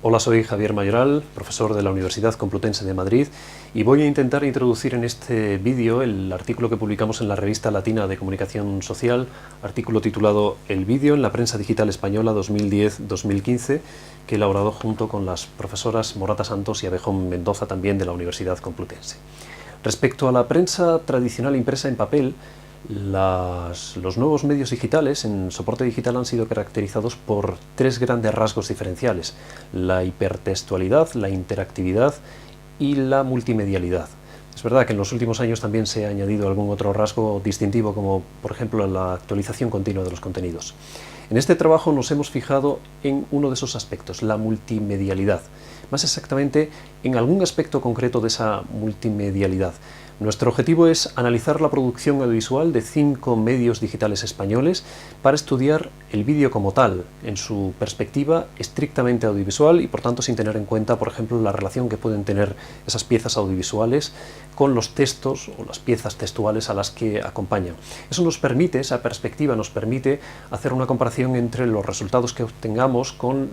Hola, soy Javier Mayoral, profesor de la Universidad Complutense de Madrid, y voy a intentar introducir en este vídeo el artículo que publicamos en la Revista Latina de Comunicación Social, artículo titulado El vídeo en la prensa digital española 2010-2015, que he elaborado junto con las profesoras Morata Santos y Abejón Mendoza, también de la Universidad Complutense. Respecto a la prensa tradicional impresa en papel, los nuevos medios digitales en soporte digital han sido caracterizados por tres grandes rasgos diferenciales: la hipertextualidad, la interactividad y la multimedialidad. Es verdad que en los últimos años también se ha añadido algún otro rasgo distintivo, como por ejemplo la actualización continua de los contenidos. En este trabajo nos hemos fijado en uno de esos aspectos, la multimedialidad, más exactamente en algún aspecto concreto de esa multimedialidad. Nuestro objetivo es analizar la producción audiovisual de 5 medios digitales españoles para estudiar el vídeo como tal, en su perspectiva estrictamente audiovisual y por tanto sin tener en cuenta, por ejemplo, la relación que pueden tener esas piezas audiovisuales con los textos o las piezas textuales a las que acompañan. Eso nos permite, esa perspectiva nos permite hacer una comparación entre los resultados que obtengamos con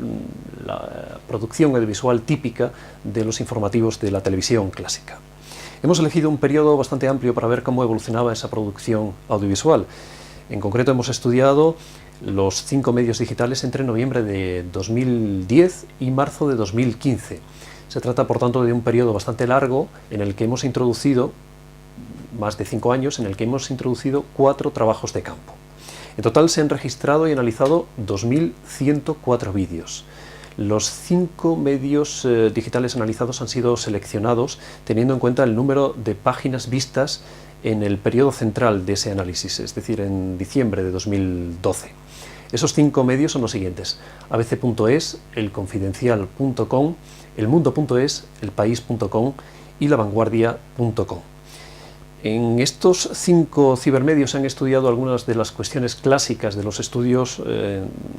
la producción audiovisual típica de los informativos de la televisión clásica. Hemos elegido un periodo bastante amplio para ver cómo evolucionaba esa producción audiovisual. En concreto hemos estudiado los 5 medios digitales entre noviembre de 2010 y marzo de 2015. Se trata, por tanto, de un periodo bastante largo en el que hemos introducido, más de 5 años, en el que hemos introducido 4 trabajos de campo. En total se han registrado y analizado 2.104 vídeos. Los 5 medios digitales analizados han sido seleccionados teniendo en cuenta el número de páginas vistas en el periodo central de ese análisis, es decir, en diciembre de 2012. Esos 5 medios son los siguientes: abc.es, elconfidencial.com, elmundo.es, elpaís.com y lavanguardia.com. En estos 5 cibermedios se han estudiado algunas de las cuestiones clásicas de los estudios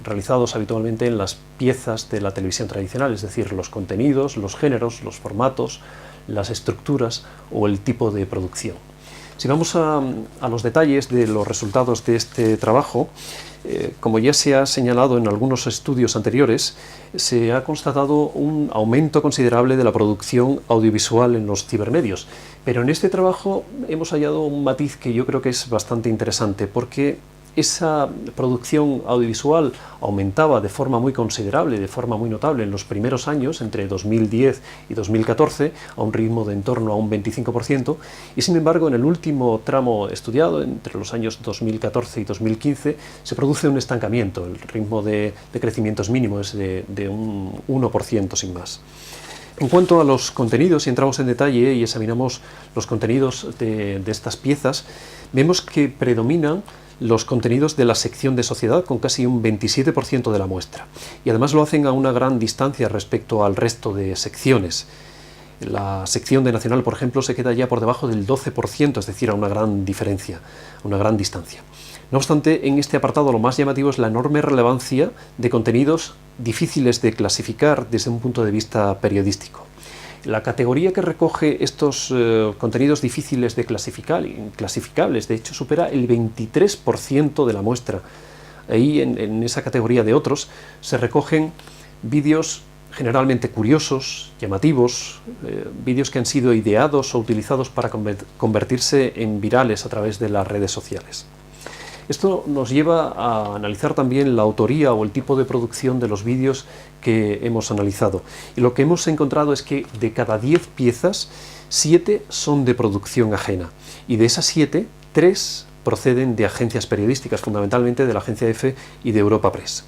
realizados habitualmente en las piezas de la televisión tradicional, es decir, los contenidos, los géneros, los formatos, las estructuras o el tipo de producción. Si vamos a los detalles de los resultados de este trabajo, como ya se ha señalado en algunos estudios anteriores, se ha constatado un aumento considerable de la producción audiovisual en los cibermedios. Pero en este trabajo hemos hallado un matiz que yo creo que es bastante interesante, porque esa producción audiovisual aumentaba de forma muy considerable, de forma muy notable en los primeros años, entre 2010 y 2014, a un ritmo de en torno a un 25%, y sin embargo en el último tramo estudiado, entre los años 2014 y 2015, se produce un estancamiento. El ritmo de crecimiento es mínimo, es de un 1% sin más. En cuanto a los contenidos, si entramos en detalle y examinamos los contenidos de estas piezas, vemos que predominan los contenidos de la sección de sociedad, con casi un 27% de la muestra, y además lo hacen a una gran distancia respecto al resto de secciones. La sección de nacional, por ejemplo, se queda ya por debajo del 12%, es decir, a una gran diferencia, a una gran distancia. No obstante, en este apartado lo más llamativo es la enorme relevancia de contenidos difíciles de clasificar desde un punto de vista periodístico. La categoría que recoge estos contenidos difíciles de clasificar, inclasificables, de hecho supera el 23% de la muestra. Ahí, en esa categoría de otros, se recogen vídeos generalmente curiosos, llamativos, vídeos que han sido ideados o utilizados para convertirse en virales a través de las redes sociales. Esto nos lleva a analizar también la autoría o el tipo de producción de los vídeos que hemos analizado. Y lo que hemos encontrado es que de cada 10 piezas, 7 son de producción ajena. Y de esas 7, 3 proceden de agencias periodísticas, fundamentalmente de la agencia EFE y de Europa Press.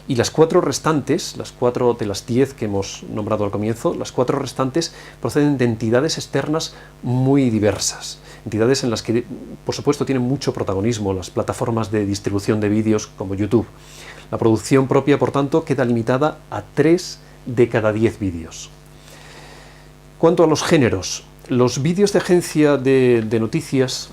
Y las 4 restantes, las 4 de las 10 que hemos nombrado al comienzo, las 4 restantes proceden de entidades externas muy diversas. Entidades en las que, por supuesto, tienen mucho protagonismo las plataformas de distribución de vídeos como YouTube. La producción propia, por tanto, queda limitada a 3 de cada 10 vídeos. Cuanto a los géneros, los vídeos de agencia de noticias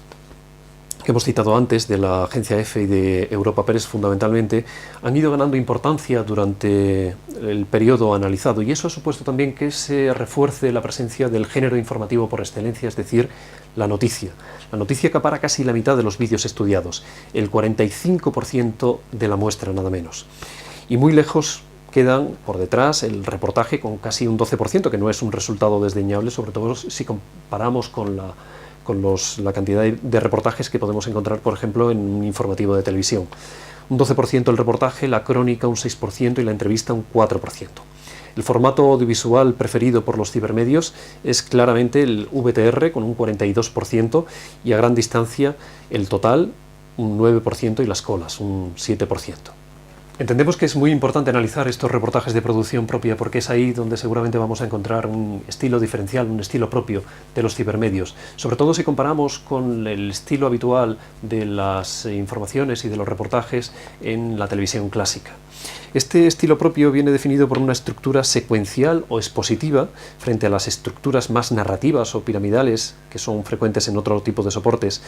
que hemos citado antes, de la agencia EFE y de Europa Press fundamentalmente, han ido ganando importancia durante el periodo analizado, y eso ha supuesto también que se refuerce la presencia del género informativo por excelencia, es decir, la noticia. La noticia acapara casi la mitad de los vídeos estudiados, el 45% de la muestra nada menos. Y muy lejos quedan por detrás el reportaje con casi un 12%, que no es un resultado desdeñable, sobre todo si comparamos con la cantidad de reportajes que podemos encontrar, por ejemplo, en un informativo de televisión. Un 12% el reportaje, la crónica un 6% y la entrevista un 4%. El formato audiovisual preferido por los cibermedios es claramente el VTR con un 42% y a gran distancia el Total un 9% y las colas un 7%. Entendemos que es muy importante analizar estos reportajes de producción propia porque es ahí donde seguramente vamos a encontrar un estilo diferencial, un estilo propio de los cibermedios, sobre todo si comparamos con el estilo habitual de las informaciones y de los reportajes en la televisión clásica. Este estilo propio viene definido por una estructura secuencial o expositiva frente a las estructuras más narrativas o piramidales que son frecuentes en otro tipo de soportes,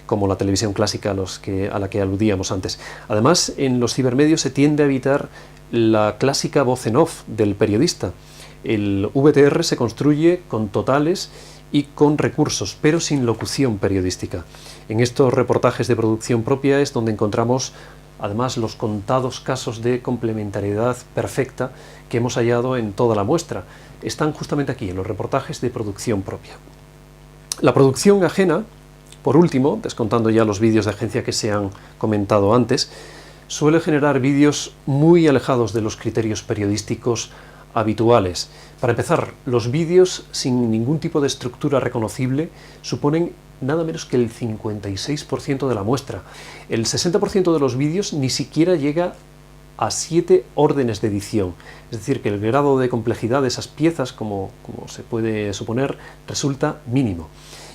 como la televisión clásica a la que aludíamos antes. Además, en los cibermedios se tiende a evitar la clásica voz en off del periodista. El VTR se construye con totales y con recursos, pero sin locución periodística. En estos reportajes de producción propia es donde encontramos además los contados casos de complementariedad perfecta que hemos hallado en toda la muestra. Están justamente aquí, en los reportajes de producción propia. La producción ajena, por último, descontando ya los vídeos de agencia que se han comentado antes, suele generar vídeos muy alejados de los criterios periodísticos habituales. Para empezar, los vídeos sin ningún tipo de estructura reconocible suponen nada menos que el 56% de la muestra. El 60% de los vídeos ni siquiera llega a 7 órdenes de edición. Es decir, que el grado de complejidad de esas piezas, como se puede suponer, resulta mínimo.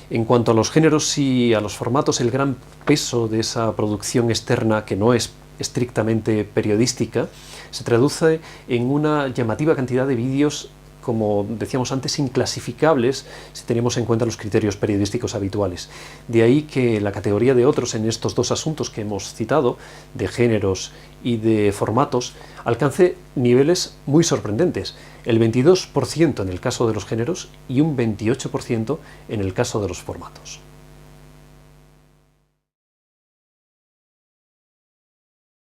En cuanto a los géneros y a los formatos, el gran peso de esa producción externa, que no es estrictamente periodística, se traduce en una llamativa cantidad de vídeos, como decíamos antes, inclasificables si tenemos en cuenta los criterios periodísticos habituales. De ahí que la categoría de otros en estos dos asuntos que hemos citado, de géneros y de formatos, alcance niveles muy sorprendentes. El 22% en el caso de los géneros y un 28% en el caso de los formatos.